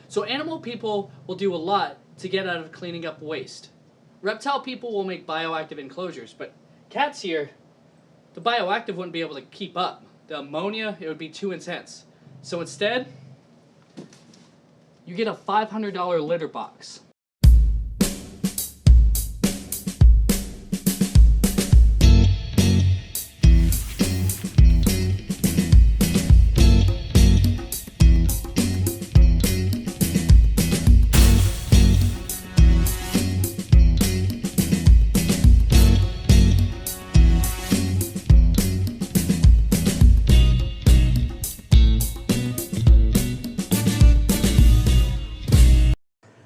So animal people will do a lot to get out of cleaning up waste. Reptile people will make bioactive enclosures, but cats here, the bioactive wouldn't be able to keep up. The ammonia, it would be too intense. So instead, you get a $500 litter box.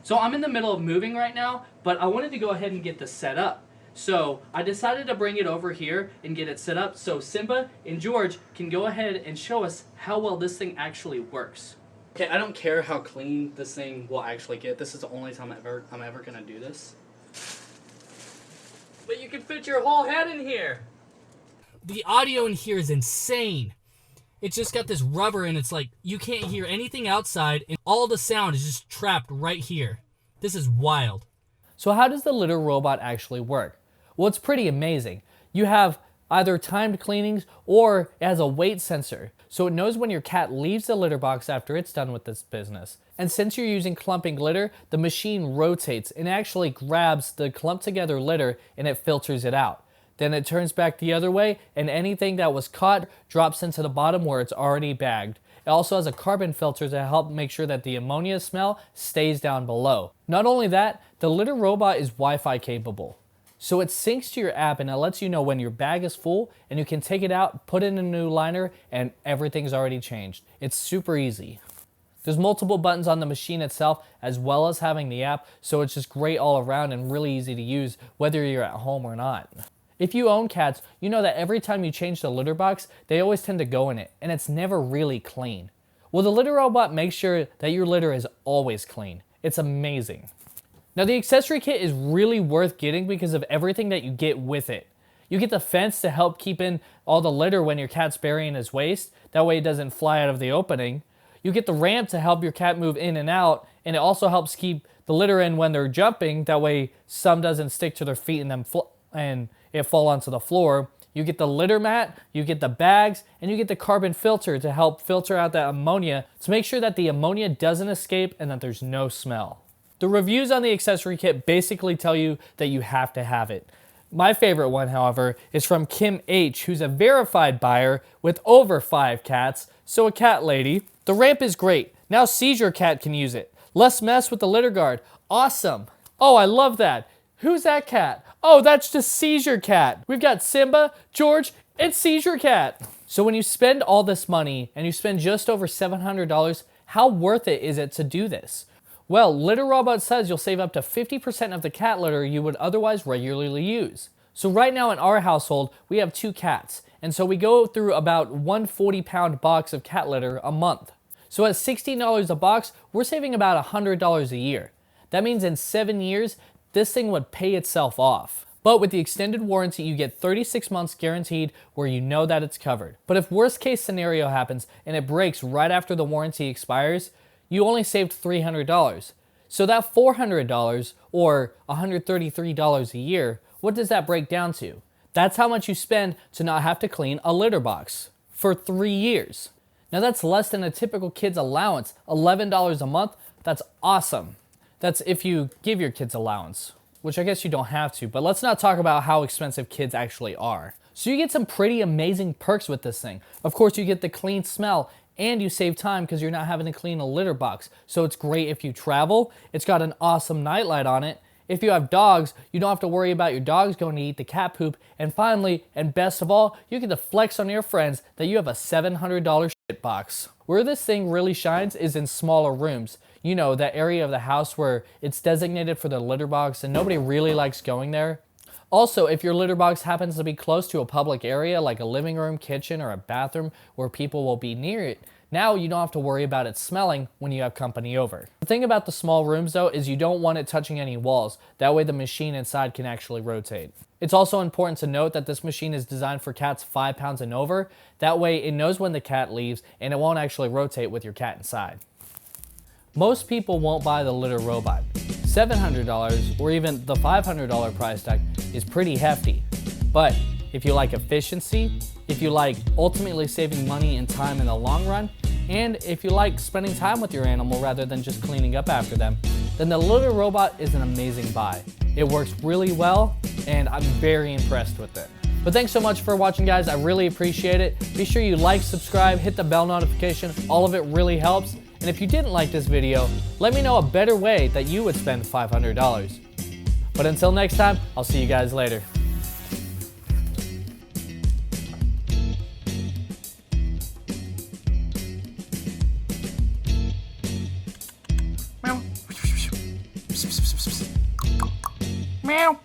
So I'm in the middle of moving right now, but I wanted to go ahead and get this set up. So I decided to bring it over here and get it set up so Simba and George can go ahead and show us how well this thing actually works. Okay, I don't care how clean this thing will actually get. This is the only time I'm ever gonna do this. But you can fit your whole head in here. The audio in here is insane. It's just got this rubber and it's like you can't hear anything outside and all the sound is just trapped right here. This is wild. So how does the litter robot actually work? Well, it's pretty amazing. You have either timed cleanings or it has a weight sensor. So it knows when your cat leaves the litter box after it's done with this business. And since you're using clumping litter, the machine rotates and actually grabs the clumped together litter and it filters it out. Then it turns back the other way and anything that was caught drops into the bottom where it's already bagged. It also has a carbon filter to help make sure that the ammonia smell stays down below. Not only that, the litter robot is Wi-Fi capable. So it syncs to your app and it lets you know when your bag is full and you can take it out, put in a new liner, and everything's already changed. It's super easy. There's multiple buttons on the machine itself as well as having the app, so it's just great all around and really easy to use whether you're at home or not. If you own cats, you know that every time you change the litter box, they always tend to go in it, and it's never really clean. Well, the litter robot makes sure that your litter is always clean. It's amazing. Now, the accessory kit is really worth getting because of everything that you get with it. You get the fence to help keep in all the litter when your cat's burying his waste. That way it doesn't fly out of the opening. You get the ramp to help your cat move in and out, and it also helps keep the litter in when they're jumping. That way some doesn't stick to their feet and it fall onto the floor. You get the litter mat, you get the bags, and you get the carbon filter to help filter out that ammonia to make sure that the ammonia doesn't escape and that there's no smell. The reviews on the accessory kit basically tell you that you have to have it. My favorite one, however, is from Kim H, who's a verified buyer with over 5 cats, so a cat lady. The ramp is great. Now Seizure Cat can use it. Less mess with the litter guard. Awesome. Oh, I love that. Who's that cat? Oh, that's just Seizure Cat. We've got Simba, George, and Seizure Cat. So when you spend all this money and you spend just over $700, how worth it is it to do this? Well, Litter Robot says you'll save up to 50% of the cat litter you would otherwise regularly use. So right now in our household, we have 2 cats. And so we go through about one 40-pound box of cat litter a month. So at $16 a box, we're saving about $100 a year. That means in 7 years, this thing would pay itself off. But with the extended warranty, you get 36 months guaranteed where you know that it's covered. But if worst case scenario happens and it breaks right after the warranty expires, you only saved $300. So that $400 or $133 a year, what does that break down to? That's how much you spend to not have to clean a litter box for 3 years. Now that's less than a typical kid's allowance, $11 a month. That's awesome. That's if you give your kids allowance, which I guess you don't have to, but let's not talk about how expensive kids actually are. So you get some pretty amazing perks with this thing. Of course, you get the clean smell and you save time because you're not having to clean a litter box. So it's great if you travel. It's got an awesome nightlight on it. If you have dogs, you don't have to worry about your dogs going to eat the cat poop. And finally, and best of all, you get to flex on your friends that you have a $700 shit box. Where this thing really shines is in smaller rooms. You know, that area of the house where it's designated for the litter box and nobody really likes going there. Also, if your litter box happens to be close to a public area like a living room, kitchen, or a bathroom where people will be near it, now you don't have to worry about it smelling when you have company over. The thing about the small rooms though is you don't want it touching any walls. That way the machine inside can actually rotate. It's also important to note that this machine is designed for cats 5 pounds and over. That way it knows when the cat leaves and it won't actually rotate with your cat inside. Most people won't buy the Litter robot. $700 or even the $500 price tag is pretty hefty. But if you like efficiency, if you like ultimately saving money and time in the long run, and if you like spending time with your animal rather than just cleaning up after them, then the Litter robot is an amazing buy. It works really well, and I'm very impressed with it. But thanks so much for watching, guys. I really appreciate it. Be sure you like, subscribe, hit the bell notification. All of it really helps. And if you didn't like this video, let me know a better way that you would spend $500. But until next time, I'll see you guys later. Meow.